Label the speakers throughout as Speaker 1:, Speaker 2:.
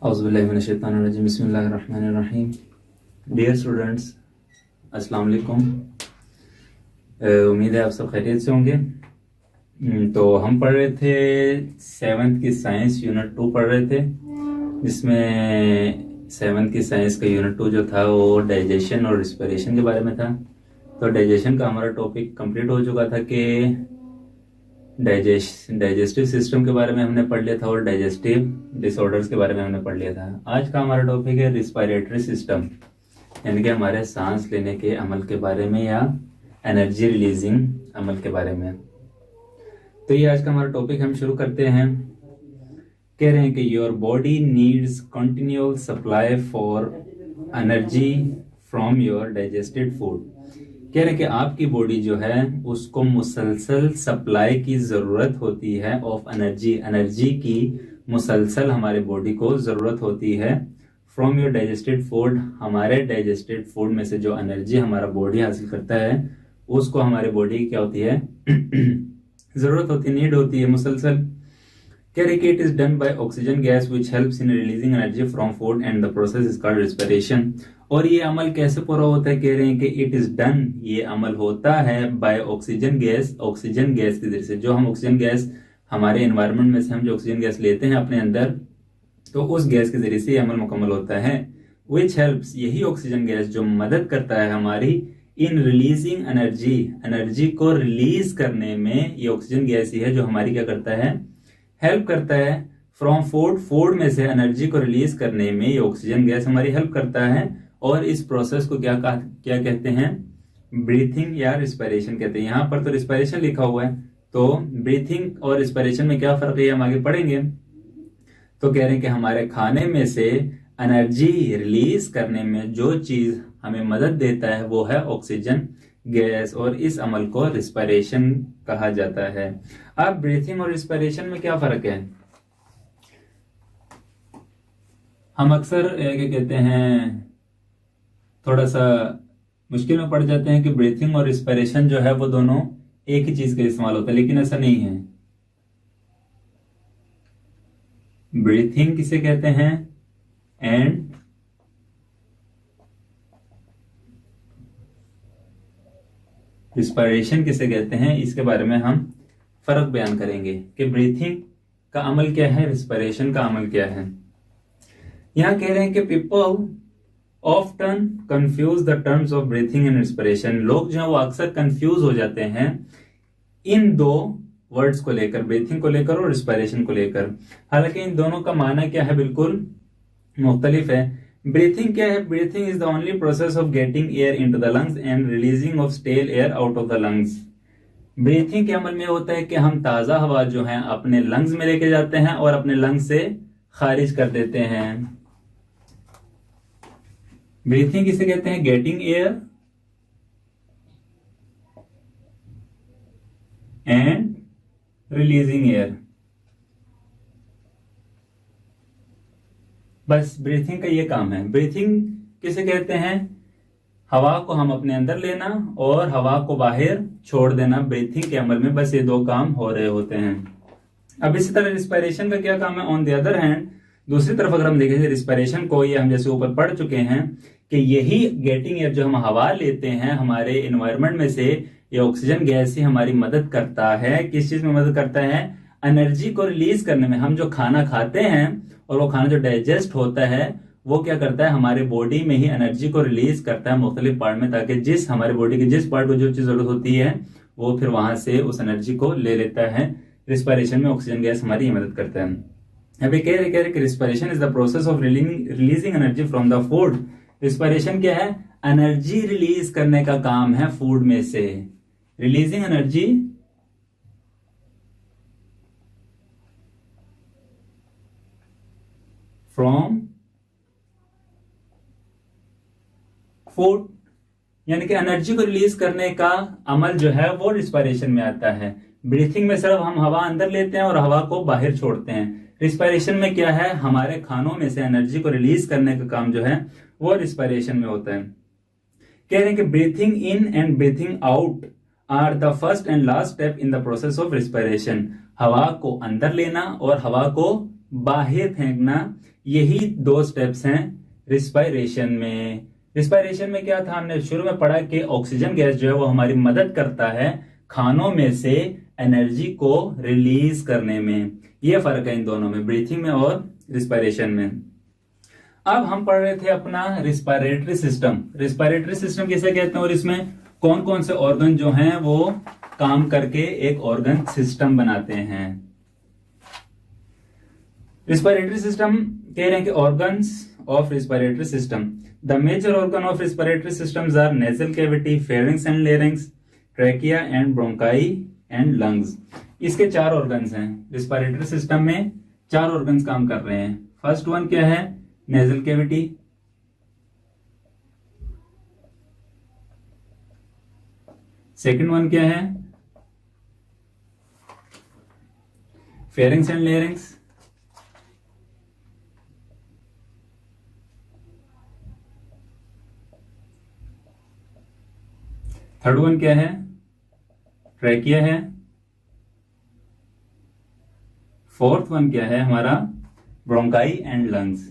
Speaker 1: औज़ुबिल्लाहिमिनश्शैतानिर्रजीम बिस्मिल्लाहिर्रहमानिर्रहीम। Dear students, अस्सलाम वालेकुम। उम्मीद है आप सब खैरियत से होंगे। तो हम पढ़ रहे थे 7th की साइंस यूनिट 2 पढ़ रहे थे, जिसमें 7th की साइंस का यूनिट 2 जो था वो डाइजेशन और रिस्पिरेशन के बारे में था। तो डाइजेशन का हमारा टॉपिक कंप्लीट हो चुका था कि डाइजेस्टिव सिस्टम के बारे में हमने पढ़ लिया था और डाइजेस्टिव डिसऑर्डर्स के बारे में हमने पढ़ लिया था। आज का हमारा टॉपिक है रिस्पिरेटरी सिस्टम, यानी कि हमारे सांस लेने के अमल के बारे में या एनर्जी रिलीजिंग अमल के बारे में। तो ये आज का हमारा टॉपिक हम शुरू करते हैं। कह रहे हैं कि your body needs continual supply for energy from your digested food. कह रहे हैं कि आपकी बॉडी जो है उसको मुसलसल सप्लाई की जरूरत होती है ऑफ एनर्जी की मुसलसल हमारे बॉडी को जरूरत होती है फ्रॉम योर डाइजेस्टेड फूड। हमारे डाइजेस्टेड फूड में से जो एनर्जी हमारा बॉडी हासिल करता है उसको हमारे बॉडी क्या होती है जरूरत होती है, नीड होती है मुसलसल। कह रहे कि it is done by oxygen gas which helps in releasing energy from food and the process is called respiration. और ये अमल कैसे पूरा होता है? कह रहे हैं कि इट इज डन, ये अमल होता है बाय ऑक्सीजन गैस के जरिए से। जो हम ऑक्सीजन गैस हमारे एनवायरनमेंट में से हम जो ऑक्सीजन गैस लेते हैं अपने अंदर, तो उस गैस के जरिए से ये अमल मुकम्मल होता है। विच हेल्प्स, यही ऑक्सीजन गैस जो मदद करता है हमारी इन रिलीजिंग एनर्जी को रिलीज करने में। ये ऑक्सीजन गैस ही है जो हमारी क्या करता है, हेल्प करता है फ्रॉम फूड में से एनर्जी को रिलीज करने में। ये ऑक्सीजन गैस हमारी हेल्प करता है और इस प्रोसेस को क्या कहते हैं, ब्रीथिंग या रिस्पिरेशन कहते हैं। यहां पर तो रिस्पिरेशन लिखा हुआ है, तो ब्रीथिंग और रिस्पिरेशन में क्या फर्क है हम आगे पढ़ेंगे। तो कह रहे हैं कि हमारे खाने में से एनर्जी रिलीज करने में जो चीज हमें मदद देता है वो है ऑक्सीजन गैस, और इस अमल को रिस्पिरेशन कहा जाता है। अब ब्रीथिंग और रिस्पिरेशन में क्या फर्क है? हम अक्सर क्या कहते हैं, थोड़ा सा मुश्किल में पड़ जाते हैं कि ब्रीथिंग और रिस्पिरेशन जो है वो दोनों एक ही चीज का इस्तेमाल होता है, लेकिन ऐसा नहीं है। ब्रीथिंग किसे कहते हैं एंड रिस्पिरेशन किसे कहते हैं, इसके बारे में हम फर्क बयान करेंगे कि ब्रीथिंग का अमल क्या है, रिस्पिरेशन का अमल क्या है। यहां कह रहे हैं कि people often confuse the terms of breathing and respiration. लोग जो है वो अक्सर कंफ्यूज हो जाते हैं इन दो वर्ड्स को लेकर, ब्रीथिंग को लेकर और रिस्पिरेशन को लेकर। हालांकि इन दोनों का माना क्या है, बिल्कुल मुख्तलिफ है। ब्रीथिंग क्या है? Breathing is the only process of getting air into the lungs and releasing of stale air out of the lungs. Breathing के अमल में होता है कि हम ताजा हवा जो है अपने लंग्स में लेके जाते हैं और अपने लंग्स से खारिज कर देते हैं। ब्रीथिंग किसे कहते हैं? Getting air and releasing air. बस ब्रीथिंग का ये काम है। ब्रीथिंग किसे कहते हैं? हवा को हम अपने अंदर लेना और हवा को बाहर छोड़ देना। ब्रीथिंग के अमल में बस ये दो काम हो रहे होते हैं। अब इसी तरह रिस्पिरेशन का क्या काम है? ऑन द अदर हैंड, दूसरी तरफ अगर हम देखें रिस्पिरेशन को, ये हम जैसे ऊपर पढ़ चुके हैं कि यही गेटिंग एयर जो हम हवा लेते हैं हमारे एनवायरनमेंट में से, ये ऑक्सीजन गैस ही हमारी मदद करता है। किस चीज में मदद करता है? एनर्जी को रिलीज करने में। हम जो खाना खाते हैं और वो खाना जो डाइजेस्ट होता है वो क्या करता है, हमारे बॉडी में ही एनर्जी को रिलीज करता है मुख्तलिफ पार्ट में, ताकि जिस हमारे बॉडी के जिस पार्ट को जो चीज जरूरत होती है वो फिर वहां से उस एनर्जी को ले लेता है। रिस्पिरेशन में ऑक्सीजन गैस हमारी मदद करता है। अभी कह रहे कि respiration is the process of releasing energy from the food. Respiration क्या है? एनर्जी रिलीज करने का काम है फूड में से। रिलीजिंग एनर्जी फ्रॉम फूड, यानी कि एनर्जी को रिलीज करने का अमल जो है वो रिस्पिरेशन में आता है। ब्रीथिंग में सिर्फ हम हवा अंदर लेते हैं और हवा को बाहर छोड़ते हैं। रिस्पिरेशन में क्या है, हमारे खानों में से एनर्जी को रिलीज करने का काम जो है वो रिस्पिरेशन में होता है। कह रहे हैं कि breathing in and breathing out are the first and last step in the process of respiration. हवा को अंदर लेना और हवा को बाहर फेंकना, यही 2 स्टेप्स हैं रिस्पायरेशन में। रिस्पायरेशन में क्या था, हमने शुरू में पढ़ा कि ऑक्सीजन गैस जो है वो हमारी मदद करता है खानों में से एनर्जी को रिलीज करने में। ये फर्क है इन दोनों में, ब्रीथिंग में और रिस्पायरेशन में। अब हम पढ़ रहे थे अपना रिस्पायरेटरी सिस्टम। रिस्पायरेटरी सिस्टम किसे कहते हैं और इसमें कौन कौन से ऑर्गन जो हैं वो काम करके एक ऑर्गन सिस्टम बनाते हैं। रिस्पायरेटरी सिस्टम कह रहे हैं कि organs of respiratory system, the major organ of respiratory systems are nasal cavity, pharynx and larynx, trachea and bronchi and lungs. इसके 4 ऑर्गन्स हैं। रिस्पायरेटरी सिस्टम में 4 ऑर्गन्स काम कर रहे हैं। फर्स्ट वन क्या है, नेजल कैविटी। सेकंड वन क्या है, pharynx and larynx. Third one क्या है, ट्रैकिया है। फोर्थ वन क्या है हमारा, ब्रोंकाई एंड लंग्स।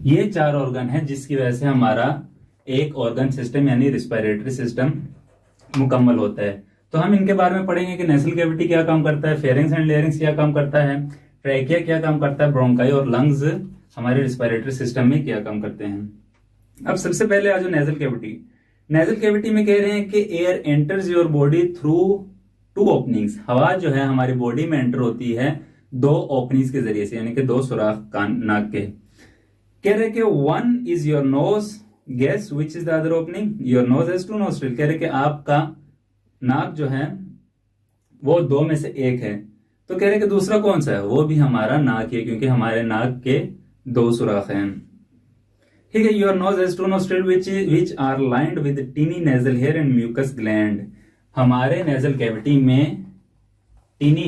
Speaker 1: ये 4 ऑर्गन है जिसकी वजह से हमारा एक ऑर्गन सिस्टम यानी रिस्पायरेटरी सिस्टम मुकम्मल होता है। तो हम इनके बारे में पढ़ेंगे कि नेजल कैविटी क्या काम करता है, फेरिंग्स एंड लेरिंग्स क्या काम करता है, ट्रैकिया क्या काम करता है, ब्रोंकाई और लंग्स हमारे रिस्पायरेटरी सिस्टम में क्या काम करते हैं। अब सबसे पहले आ जाओ नेजल कैविटी। नेजल कैविटी में कह रहे हैं कि air enters your body through 2 openings. हवा जो है हमारी बॉडी में एंटर होती है 2 ओपनिंग्स के जरिए से, यानी कि 2 सुराख कान नाक के। कह रहे कि 1 is your nose, guess which is the other opening, your nose has 2 nostril. कह रहे कि आपका नाक जो है वो 2 में से 1 है। तो कह रहे कि दूसरा कौन सा है, वो भी हमारा नाक है, क्योंकि हमारे नाक के 2 सुराख हैं। ठीक है, your nose has 2 nostril which are lined with tiny nasal hair and mucus gland. हमारे नेजल कैविटी में टीनी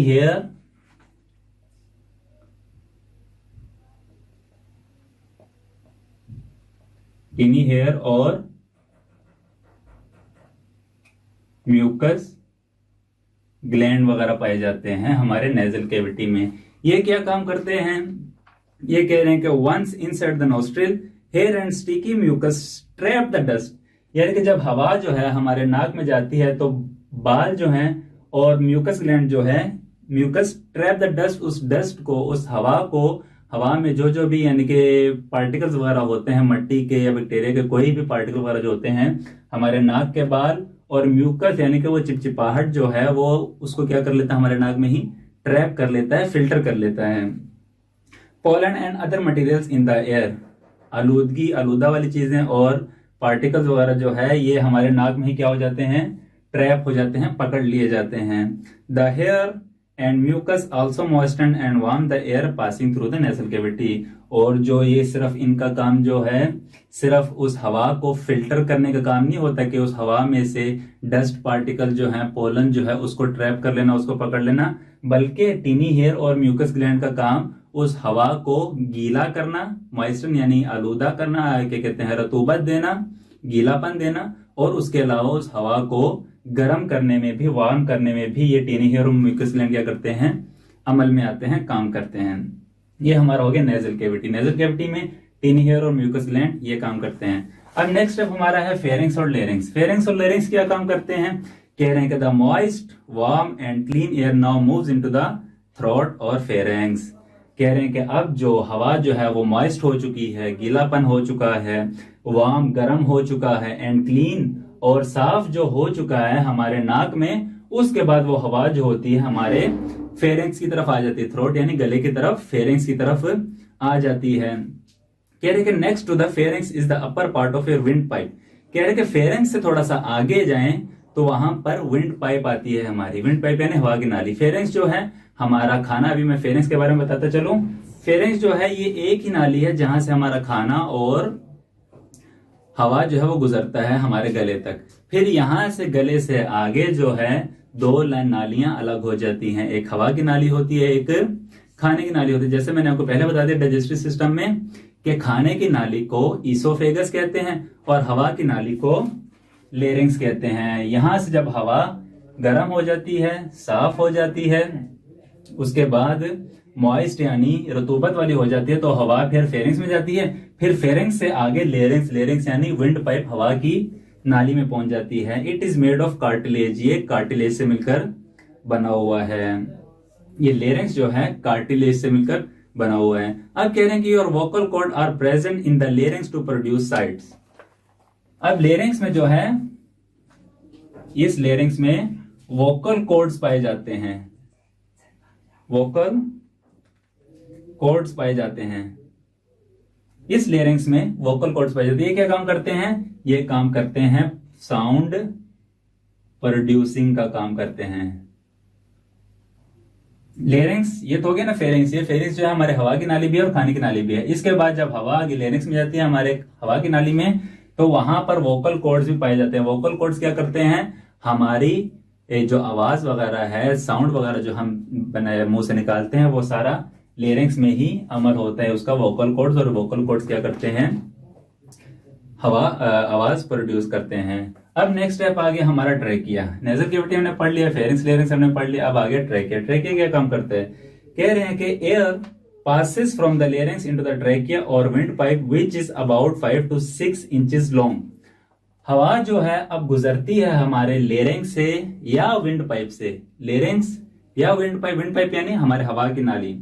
Speaker 1: हेयर और म्यूकस ग्लैंड वगैरह पाए जाते हैं हमारे नेजल कैविटी में। ये क्या काम करते हैं, ये कह रहे हैं कि once inside the nostril hair and sticky mucus trap the dust. यानी कि जब हवा जो है हमारे नाक में जाती है तो बाल जो हैं और म्यूकस ग्लैंड जो है, म्यूकस ट्रैप द डस्ट, उस डस्ट को, उस हवा को, हवा में जो भी यानी कि पार्टिकल्स वगैरह होते हैं, मट्टी के या बैक्टीरिया के कोई भी पार्टिकल वगैरह जो होते हैं, हमारे नाक के बाल और म्यूकस यानी कि वो चिपचिपाहट जो है वो उसको क्या कर लेता है, हमारे नाक में ही ट्रैप कर लेता है, फिल्टर कर लेता है। Pollen and other materials in the air, आलूदगी, आलूदा वाली चीजें और पार्टिकल्स वगैरह जो है ये हमारे नाक में ही क्या हो जाते हैं, ट्रैप हो जाते हैं, पकड़ लिए जाते हैं। The hair and mucus also moisten and warm the air passing through the nasal cavity. और जो ये सिर्फ इनका काम जो है सिर्फ उस हवा को फिल्टर करने का काम नहीं होता कि उस हवा में से डस्ट पार्टिकल जो है, पोलन जो है उसको ट्रैप कर लेना, उसको पकड़ लेना, बल्कि टीनी हेयर और म्यूकस ग्लैंड का काम उस हवा को गीला करना, मॉइस्चर यानी आलूदा करना, क्या कहते हैं, रतूबत देना, गीलापन देना, और उसके अलावा उस हवा को गर्म करने में भी, वार्म करने में भी ये टीनी हेयर और म्यूकस ग्लैंड क्या करते हैं, अमल में आते हैं, काम करते हैं। ये हमारा हो गया नेजल कैविटी। नेजल कैविटी में टीनी हेयर और म्यूकस ग्लैंड ये काम करते हैं। अब नेक्स्ट स्टेप हमारा है फेरिंग्स और लेरिंग्स। फेरिंग्स और लेरिंग्स क्या काम करते हैं, कह रहे हैं कि the moist, warm and clean air now moves into the throat और फेरिंग्स। कह रहे हैं कि अब जो हवा जो है वो मॉइस्ट हो चुकी है, गीलापन हो चुका है, वार्म गर्म हो चुका है, एंड क्लीन और साफ जो हो चुका है हमारे नाक में, उसके बाद वो हवा जो होती है हमारे फेरिंग्स की तरफ आ जाती है, थ्रोट यानी गले की तरफ, फेरिंग्स की तरफ आ जाती है। कह रहे कि next to the pharynx is the upper part of your wind pipe. कह रहे कि फेरिंग्स से थोड़ा सा आगे जाएं तो वहां पर विंड पाइप आती है हमारी, विंड पाइप यानी हवा की नाली। फेरिंग्स जो है हमारा खाना, अभी मैं फेरिंग्स के बारे में बताता चलूं। फेरिंग्स जो है ये एक ही नाली है जहां से हमारा खाना और हवा जो है वो गुजरता है हमारे गले तक। फिर यहां से गले से आगे जो है 2 नालियां अलग हो जाती हैं, एक हवा की नाली होती है, एक खाने की नाली होती है। जैसे मैंने आपको पहले बता दिया डाइजेस्टिव सिस्टम में कि खाने की नाली को ईसोफेगस कहते हैं और हवा की नाली को लेरिंग्स कहते हैं। यहां से जब हवा गर्म हो जाती है, साफ हो जाती है, उसके बाद मॉइस्ट यानी रतूबत वाली हो जाती है, तो हवा फिर फेरिंग्स में जाती है, फिर फेरिंग्स से आगे लेरिंग्स, लेरिंग्स यानी विंड पाइप हवा की नाली में पहुंच जाती है। It is made of cartilage, ये कार्टिलेज से मिलकर बना हुआ है। ये लेरिंग्स जो है कार्टिलेज से मिलकर बना हुआ है। अब कह रहे हैं कि your vocal cord are present in the larynx to produce sites. अब लेरिंग्स में जो है, इस लेरिंग्स में वोकल कॉर्ड्स पाए जाते हैं, वोकल कॉर्ड्स पाए जाते हैं। इस लेरिंग्स में वोकल कॉर्ड्स पाए जाते हैं। ये क्या काम करते हैं? ये काम करते हैं साउंड प्रोड्यूसिंग का काम करते हैं। लेरिंग्स ये तो हो गया ना फेरिंग्स। ये फेरिंग्स जो है हमारे हवा की नाली भी है और खाने की नाली भी है। इसके बाद जब हवा आगे लेरिंग्स में जाती है हमारे हवा की नाली में, तो वहां पर वोकल कॉर्ड्स भी पाए जाते हैं। वोकल कॉर्ड्स क्या करते हैं? हमारी जो आवाज वगैरह है, साउंड वगैरह जो हम मुंह से निकालते हैं, वो सारा लेरिंग्स में ही अमल होता है उसका, वोकल कॉर्ड्स। और वोकल कॉर्ड्स क्या करते हैं? आवाज प्रोड्यूस करते हैं। अब नेक्स्ट स्टेप आ गया हमारा ट्रैकिया। नेजल कैविटी हमने पढ़ लिया, फेरिंग्स लेरिंग्स हमने पढ़ लिया। अब आ गया ट्रैकिया। ट्रैकिया क्या काम करता है? कह रहे हैं कि air passes from the larynx into the trachea or windpipe which is about 5 to 6 inches long। हवा जो है अब गुजरती है हमारे लेरिंग्स से या विंड पाइप से। लेरिंग्स या विंड पाइप यानी हमारे हवा की नाली,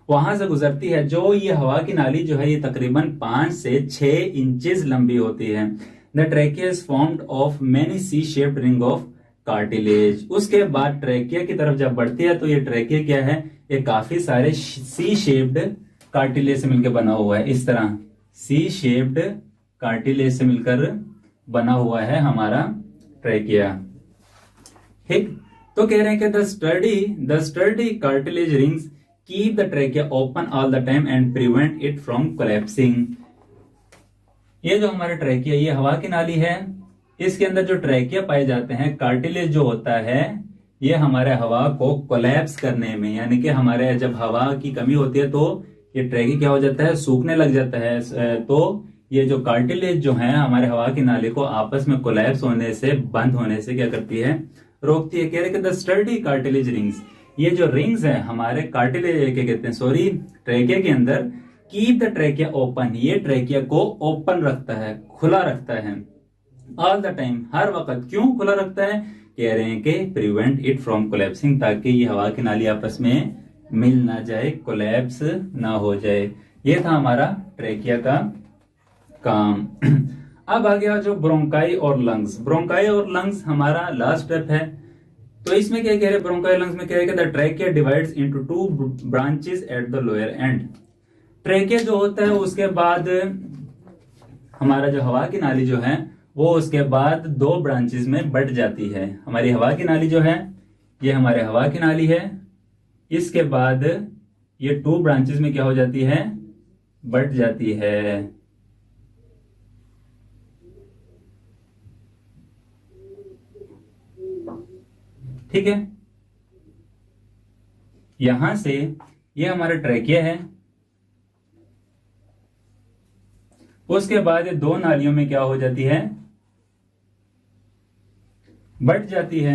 Speaker 1: वहां से गुजरती है। जो ये हवा की नाली जो है ये तकरीबन 5 से 6 इंचेस लंबी होती है। The trachea is formed of many C shaped ring of cartilage. उसके बाद ट्रैकिया की तरफ जब बढ़ती है तो ये ट्रैकिया क्या है? ये काफी सारे सी शेप्ड कार्टिलेज से मिलकर बना हुआ है। इस तरह सी शेप्ड कार्टिलेज से मिलकर बना हुआ है हमारा ट्रैकिया। ठीक, तो कह रहे हैं कि the sturdy cartilage rings keep the trachea open all the time and prevent it from collapsing. ये जो हमारा ट्रैकिया, ये हवा की नाली है, इसके अंदर जो ट्रैकिया पाए जाते हैं, कार्टिलेज जो होता है, ये हमारे हवा को कोलैप्स करने में, यानी कि हमारे जब हवा की कमी होती है तो ये ट्रैकिया क्या हो जाता है? सूखने लग जाता है। तो ये जो कार्टिलेज जो है हमारे हवा की नाली को आपस में कोलैप्स होने से, बंद होने से क्या करती है? रोकती है। कह रहे द स्टर्डी कार्टिलेज रिंग्स, ये जो रिंग्स है हमारे कार्टिलेज क्या कहते हैं, सॉरी, ट्रैकिया के अंदर, कीप द ट्रैकिया ओपन, ये ट्रैकिया को ओपन रखता है, खुला रखता है ऑल द टाइम, हर वक्त। क्यों खुला रखता है? कह रहे हैं कि प्रिवेंट इट फ्रॉम कोलैप्सिंग, ताकि ये हवा की नाली आपस में मिल ना जाए, कोलैप्स ना हो जाए। ये था हमारा ट्रैकिया का काम। अब आ गया जो ब्रोंकाई और लंग्स। ब्रोंकाई और लंग्स हमारा लास्ट स्टेप है। तो इसमें क्या कह रहे हैं? ब्रोंकाई लंग्स में कह रहे हैं the trachea divides into 2 branches at the lower and. Trachea जो होता है उसके बाद हमारा जो हवा की नाली जो है वो उसके बाद 2 ब्रांचेस में बट जाती है। हमारी हवा की नाली जो है, ये हमारे हवा की नाली है, इसके बाद ये 2 ब्रांचेस में क्या हो जाती है? बट जाती है। ठीक है, यहां से ये हमारा ट्रैकिया है, उसके बाद ये 2 नालियों में क्या हो जाती है? बट जाती है।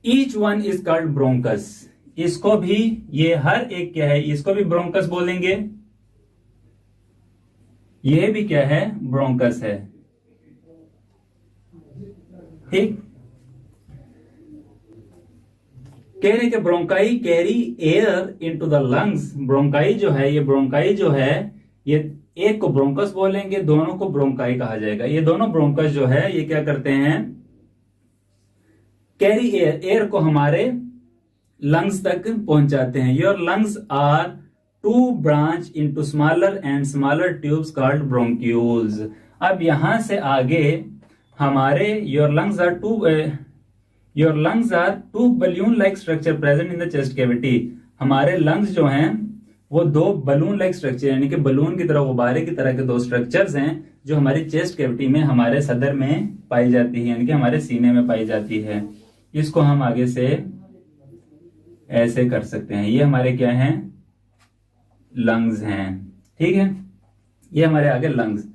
Speaker 1: Each one is called bronchus. इसको भी, ये हर एक क्या है? इसको भी ब्रोंकस बोलेंगे। ये भी क्या है? ब्रोंकस है। ठीक, कह रहे कि bronchi carry air into the lungs. Bronchi जो है, ये ब्रोंकाई जो है, ये एक को ब्रोंकस बोलेंगे, दोनों को ब्रोंकाई कहा जाएगा। ये दोनों ब्रोंकस जो है ये क्या करते हैं? कैरी एयर, एयर को हमारे लंग्स तक पहुंचाते हैं। Your lungs are 2 branch into smaller and smaller tubes called bronchioles. अब यहां से आगे हमारे your lungs are 2 balloon like structure present in the chest cavity. हमारे लंग्स जो हैं वो 2 बलून लाइक स्ट्रक्चर, यानी कि बलून की तरह, गुब्बारे की तरह के 2 स्ट्रक्चर्स हैं जो हमारी चेस्ट कैविटी में, हमारे सदर में पाई जाती है, यानी कि हमारे सीने में पाई जाती है। इसको हम आगे से ऐसे कर सकते हैं। ये हमारे क्या हैं? लंग्स हैं। ठीक है, ये हमारे आगे लंग्स।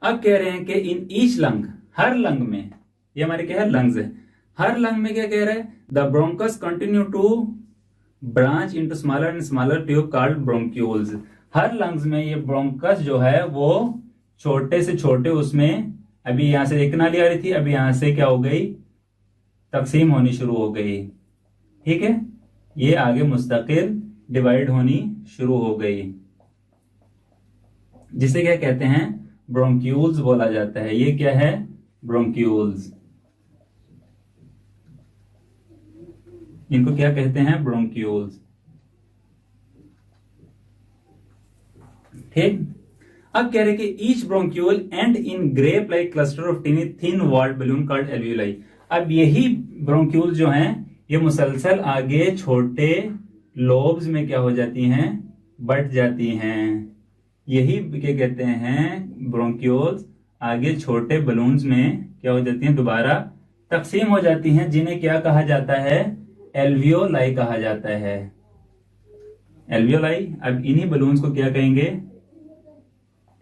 Speaker 1: अब कह रहे हैं कि in each lung, her lung में, ये हमारे क्या है? लंग्स है। हर लंग में क्या कह रहा है, the bronchus continue to branch into smaller and smaller tube called bronchioles. हर लंग्स में ये ब्रोंकस जो है वो छोटे से छोटे, उसमें अभी यहां से एक नाली आ रही थी, अभी यहां से क्या हो गई, तकसीम होनी शुरू हो गई। ठीक है, ये आगे मुस्तकिल डिवाइड होनी शुरू हो गई, जिसे क्या कहते हैं, ब्रोंक्यूल्स बोला जाता है। ये क्या है, ब्रोंक्यूल्स। इनको क्या कहते हैं, ब्रोंक्यूल्स। ठीक, अब कह रहे कि each bronchiole end in grape like cluster of tiny thin walled balloon called alveoli. अब यही ब्रोंक्यूल जो हैं ये मुसलसल आगे छोटे लोब्स में क्या हो जाती हैं, बट जाती हैं। यही क्या कहते हैं, ब्रोंक्यूल्स आगे छोटे बलून्स में क्या हो जाती हैं, दोबारा तकसीम हो जाती हैं, जिन्हें क्या कहा जाता है, एल्वियोलाई कहा जाता है। एल्वियोलाई। अब इन्हीं बलून्स को क्या कहेंगे,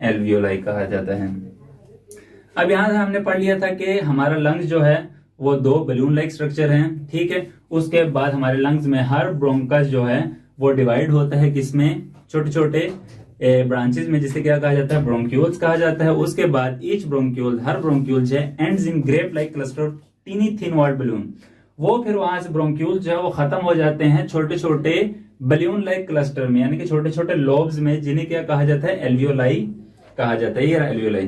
Speaker 1: एल्वियोलाई कहा जाता है। अब यहां से हमने पढ़ लिया था कि हमारा लंग्स जो है वो दो बलून लाइक स्ट्रक्चर हैं। ठीक है, उसके बाद हमारे लंग्स में हर ब्रोंकस जो है वो डिवाइड होता है किसमें, छोटे छोटे ब्रांचेस में, जिसे क्या कहा जाता है, ब्रोंक्यूल्स कहा जाता है। उसके बाद ईच ब्रोंक्यूल, हर ब्रोंक्यूल जो है ends in grape like cluster tiny thin walled balloon. वो फिर वहां से ब्रोंक्यूल जो है वो खत्म हो जाते हैं छोटे छोटे बलून लाइक क्लस्टर में, यानी कि छोटे छोटे लोब्स में, जिन्हें क्या कहा जाता है, एल्वियोलाई कहा जाता है। ये रहा एल्वियोलाई।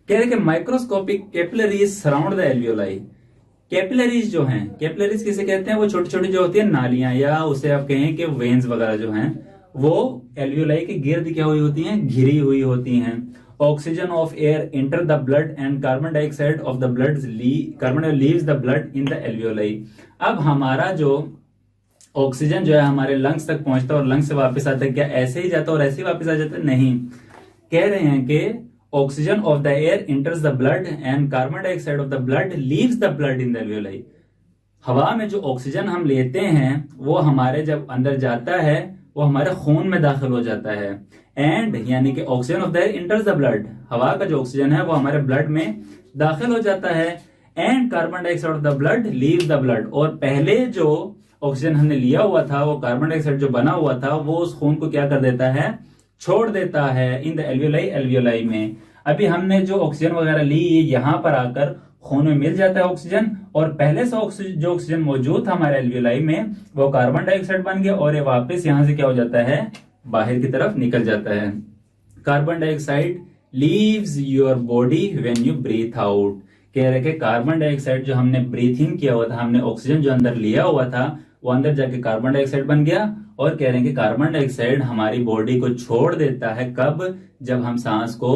Speaker 1: कह रहे कि microscopic capillaries surround the alveoli. Capillaries जो हैं, कैपिलरीज किसे कहते हैं, वो छोटी छोटी जो होती है नालियां, या उसे आप कहें कि वेन्स वगैरह जो हैं वो एल्वियोलाई के गिर्द क्या हुई होती हैं, घिरी हुई होती हैं। Oxygen of air enter the blood and carbon dioxide of the blood carbon leaves the blood in the alveoli. अब हमारा जो ऑक्सीजन जो है हमारे लंग्स तक पहुंचता है और लंग्स से वापस आता है, क्या ऐसे ही जाता है और ऐसे ही वापस आ जाता है? नहीं, कह रहे हैं कि oxygen of the air इंटर्स the blood and carbon dioxide of the blood leaves the blood in the alveoli. हवा में जो ऑक्सीजन हम लेते हैं वो हमारे जब अंदर जाता है वो हमारे खून में दाखिल हो जाता है। एंड यानी कि oxygen of the air इंटर्स the blood, हवा का जो ऑक्सीजन है वो हमारे ब्लड में दाखिल हो जाता है। And carbon dioxide of the blood leaves the blood, और पहले जो ऑक्सीजन हमने लिया हुआ था, वो कार्बन डाइऑक्साइड जो बना हुआ था, वो उस खून को क्या कर देता है, छोड़ देता है इन द एल्वियोलाई, एल्वियोलाई में। अभी हमने जो ऑक्सीजन वगैरह ली, यहाँ पर आकर खून में मिल जाता है ऑक्सीजन, और पहले से जो ऑक्सीजन मौजूद था हमारे एल्वियोलाई में वो कार्बन डाइऑक्साइड बन गया, और ये वापस यहां से क्या हो जाता है, बाहर की तरफ निकल जाता है। Carbon dioxide leaves your body when you breathe out. कह रहे कि कार्बन डाइऑक्साइड जो हमने ब्रीथ इन किया हुआ था, हमने ऑक्सीजन जो अंदर लिया हुआ था वो अंदर जाके कार्बन डाइऑक्साइड बन गया, और कह रहे हैं कि कार्बन डाइऑक्साइड हमारी बॉडी को छोड़ देता है कब, जब हम सांस को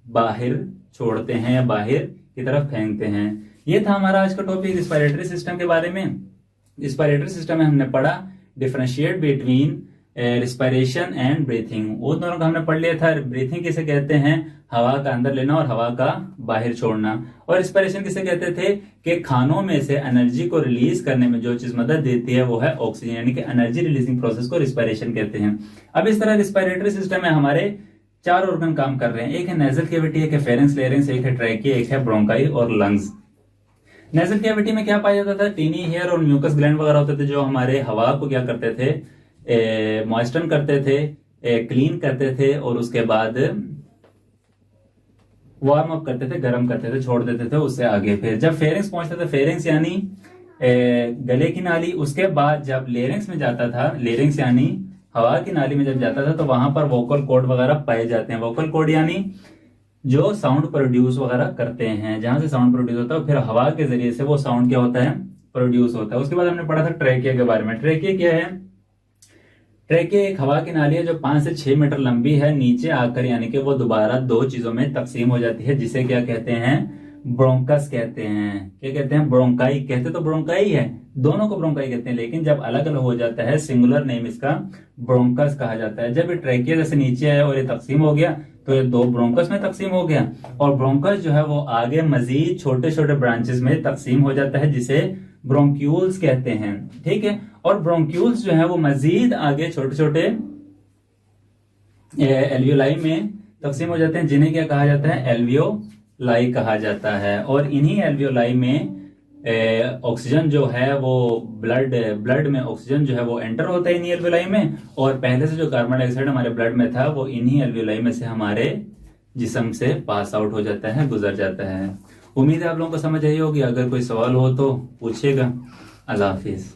Speaker 1: बाहर छोड़ते हैं या बाहर की तरफ फेंकते हैं। ये था हमारा आज का टॉपिक रिस्पायरेटरी सिस्टम के बारे में। रिस्पायरेटरी सिस्टम में हमने पढ़ा differentiate between respiration and breathing. वो दोनों का हमने पढ़ लिया था। ब्रीथिंग किसे कहते हैं, हवा का अंदर लेना और हवा का बाहर छोड़ना। और रिस्पायरेशन किसे कहते थे कि खानों में से एनर्जी को रिलीज करने में जो चीज मदद देती है वो है ऑक्सीजन, यानी कि एनर्जी रिलीजिंग प्रोसेस को रिस्पायरेशन कहते हैं। अब इस तरह रिस्पायरेटरी सिस्टम में हमारे 4 ऑर्गन काम कर रहे हैं। एक है नेजल कैविटी, एक है फेरेंक्स लेरिंक्स, एक है ट्रैकिया, एक है ब्रोंकाई और लंग्स। नेजल कैविटी में क्या पाया जाता था, टीनी हेयर और म्यूकस ग्लैंड वगैरह होते थे, जो हमारे हवा को क्या करते थे, मॉइस्चर करते थे, क्लीन करते थे, और उसके बाद वार्म अप करते थे, गर्म करते थे, छोड़ देते थे उससे आगे। फिर जब फेरेंक्स पहुंचता था, फेरेंक्स यानी गले की नाली, उसके बाद जब लेरिंक्स में जाता था, लेरिंक्स यानी हवा की नाली में जब जाता था, तो वहां पर वोकल कॉर्ड वगैरह पाए जाते हैं। वोकल कॉर्ड यानी जो साउंड प्रोड्यूस वगैरह करते हैं, जहां से साउंड प्रोड्यूस होता है, फिर हवा के जरिए से वो साउंड क्या होता है, प्रोड्यूस होता है। उसके बाद हमने पढ़ा था ट्रैकिया के बारे में। ट्रैकिया क्या है, ट्रैकिया एक हवा की नाली है जो 5 से 6 मीटर लंबी है, नीचे आकर यानी कि वो दोबारा 2 चीजों में तकसीम हो जाती है, जिसे क्या कहते हैं, ब्रोंकस कहते हैं। क्या कहते हैं, ब्रोंकाई। कहते तो ब्रोंकाई है, दोनों को ब्रोंकाई कहते हैं, लेकिन जब अलग अलग हो जाता है सिंगुलर नेम इसका ब्रोंकस कहा जाता है। जब ये ट्रैकिया जैसे नीचे है और ये तकसीम हो गया तो ये 2 ब्रोंकस में तकसीम हो गया, और ब्रोंकस जो है वो आगे मजीद छोटे छोटे ब्रांचेस में तकसीम हो जाता है, जिसे ब्रोंक्यूल्स कहते हैं। ठीक है, और ब्रोंक्यूल्स जो है वो मजीद आगे छोटे छोटे एल्वियोलाई में तकसीम हो जाते हैं, जिन्हें क्या कहा जाता है, एल्वियोलाई कहा जाता है। और इन्हीं एल्वियोलाई में ऑक्सीजन जो है वो ब्लड ब्लड में ऑक्सीजन जो है वो एंटर होता है इन्हीं एल्वियोलाई में, और पहले से जो कार्बन डाइऑक्साइड हमारे ब्लड में था वो इन्हीं एल्वियोलाई में से हमारे जिस्म से पास आउट हो जाता है, गुजर जाता है। उम्मीद है आप लोगों को समझ आई होगी। अगर कोई सवाल हो तो पूछिएगा। अल्लाह हाफिज।